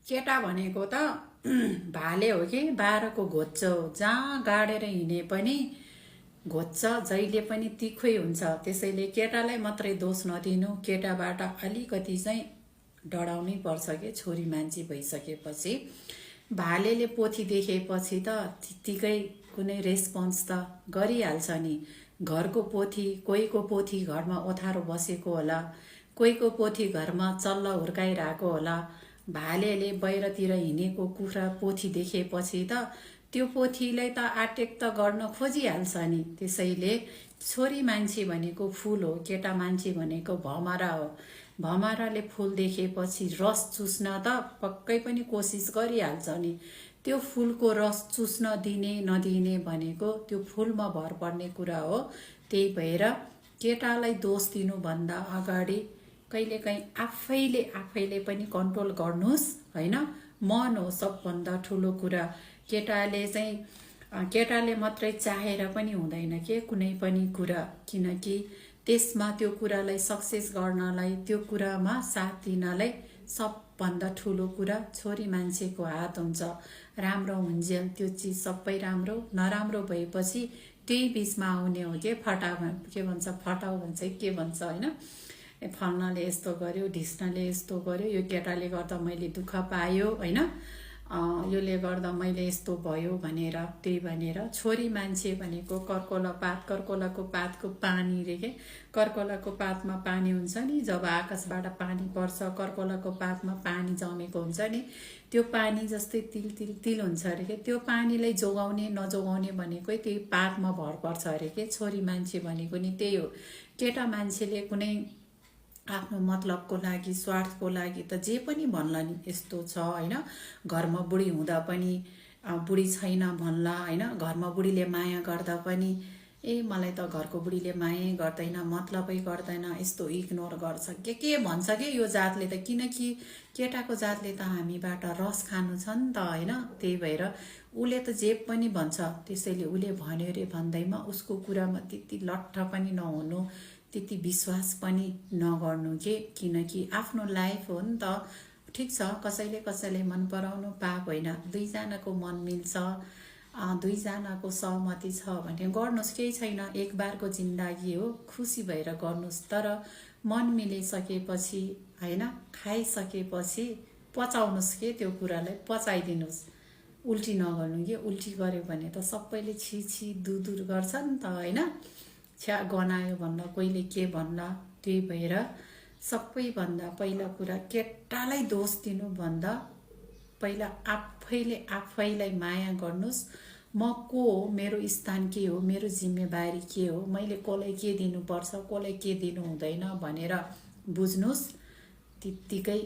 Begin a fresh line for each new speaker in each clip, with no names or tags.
केटा भनेको त भाले हो कि बाह्रको घोच्चो हो। जहाँ गाडेर हिँडे पनि घोच्छ, जहिले पनि तिखै हुन्छ। त्यसैले केटालाई मात्रै दोष नदिनु, केटाबाट अलिकति चाहिँ डराउनै पर्छ कि छोरी मान्छे भइसकेपछि। भालेले पोथी देखेपछि त त्यत्तिकै कुनै रेस्पोन्स त गरिहाल्छ नि। घरको पोथी, कोहीको पोथी घरमा ओथारो बसेको होला, कोहीको पोथी घरमा चल्ला हुर्काइरहेको होला। भालेले बाहिरतिर हिँडेको कुखुरा पोथी देखेपछि त त्यो पोथीलाई त आटेक त गर्न खोजिहाल्छ नि। त्यसैले छोरी मान्छे भनेको फुल हो, केटा मान्छे भनेको भमरा हो। भमराले फुल देखेपछि रस चुस्न त पक्कै पनि कोसिस गरिहाल्छ नि। त्यो फुलको रस चुस्न दिने नदिने भनेको त्यो फुलमा भर पर्ने कुरा हो। त्यही भएर केटालाई दोष दिनुभन्दा अगाडि कहिलेकाहीँ आफैले पनि कन्ट्रोल गर्नुहोस् हैन। मन हो सबभन्दा ठुलो कुरा। केटाले मात्रै चाहेर पनि हुँदैन के कुनै पनि कुरा, किनकि त्यसमा त्यो कुरालाई सक्सेस गर्नलाई, त्यो कुरामा साथ दिनलाई सबभन्दा ठुलो कुरा छोरी मान्छेको हात हुन्छ। राम्रो हुन्जेल त्यो चिज सबै राम्रो, नराम्रो भएपछि त्यही बिचमा आउने हो के फटाउ भन्छ के भन्छ हैन। फल्नाले यस्तो गर्यो, ढिस्नाले यस्तो गर्यो, यो केटाले गर्दा मैले दुःख पायो हैन, योले गर्दा मैले यस्तो भयो भनेर। त्यही भनेर छोरी मान्छे भनेको कर्कोलाको पातको पानी रे के। कर्कोलाको पातमा पानी हुन्छ नि, जब आकाशबाट पानी पर्छ कर्कोलाको पातमा पानी जमेको हुन्छ नि, त्यो पानी जस्तै तिल हुन्छ अरे के। त्यो पानीलाई जोगाउने नजोगाउने भनेकै त्यही पातमा भर पर्छ अरे के। छोरी मान्छे भनेको नि त्यही हो। केटा मान्छेले कुनै आफ्नो मतलबको लागि, स्वार्थको लागि त जे पनि भन्ला नि, यस्तो छ हैन। घरमा बुढी हुँदा पनि बुढी छैन भन्ला हैन। घरमा बुढीले माया गर्दा पनि मलाई त घरको बुढीले माया गर्दैन, मतलबै गर्दैन, यस्तो इग्नोर गर्छ के भन्छ के यो जातले त। किनकि केटाको जातले त हामीबाट रस खानु छ नि त हैन। त्यही भएर उले त जे पनि भन्छ। त्यसैले उले भन्यो रे भन्दैमा उसको कुरामा त्यति लट्ठ पनि नहुनु, त्यति विश्वास पनि नगर्नु के। किनकि आफ्नो लाइफ हो नि त। ठिक छ, कसैले मन पराउनु पाप होइन। दुईजनाको मन मिल्छ, दुईजनाको सहमति छ भने गर्नुहोस्, केही छैन। एक बारको जिन्दगी हो, खुसी भएर गर्नुहोस्। तर मन मिलिसकेपछि हैन, खाइसकेपछि पचाउनुहोस् के, त्यो कुरालाई पचाइदिनुहोस्। उल्टी नगर्नु के। उल्टी गर्यो भने त सबैले छी दुर गर्छ नि त हैन। छ्या गनायो भन्दा कोहीले के भन्ला। त्यही भएर सबैभन्दा पहिला कुरा केटालाई दोष दिनुभन्दा पहिला आफैलाई माया गर्नुहोस्। म को हो, मेरो स्थान के हो, मेरो जिम्मेवारी के हो, मैले कसलाई के दिनुपर्छ, कसलाई के दिनु हुँदैन भनेर बुझ्नुहोस्। त्यत्तिकै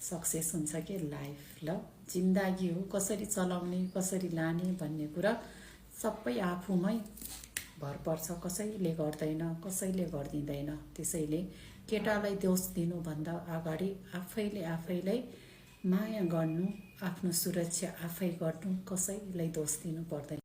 सक्सेस हुन्छ के लाइफ। ल जिन्दगी हो, कसरी चलाउने, कसरी लाने भन्ने कुरा सबै आफूमै भर पर्छ। कसैले गर्दैन, कसैले गरिदिँदैन। त्यसैले केटालाई दोष दिनुभन्दा अगाडि आफैलाई माया गर्नु, आफ्नो सुरक्षा आफै गर्नु, कसैलाई दोष दिनु पर्दैन।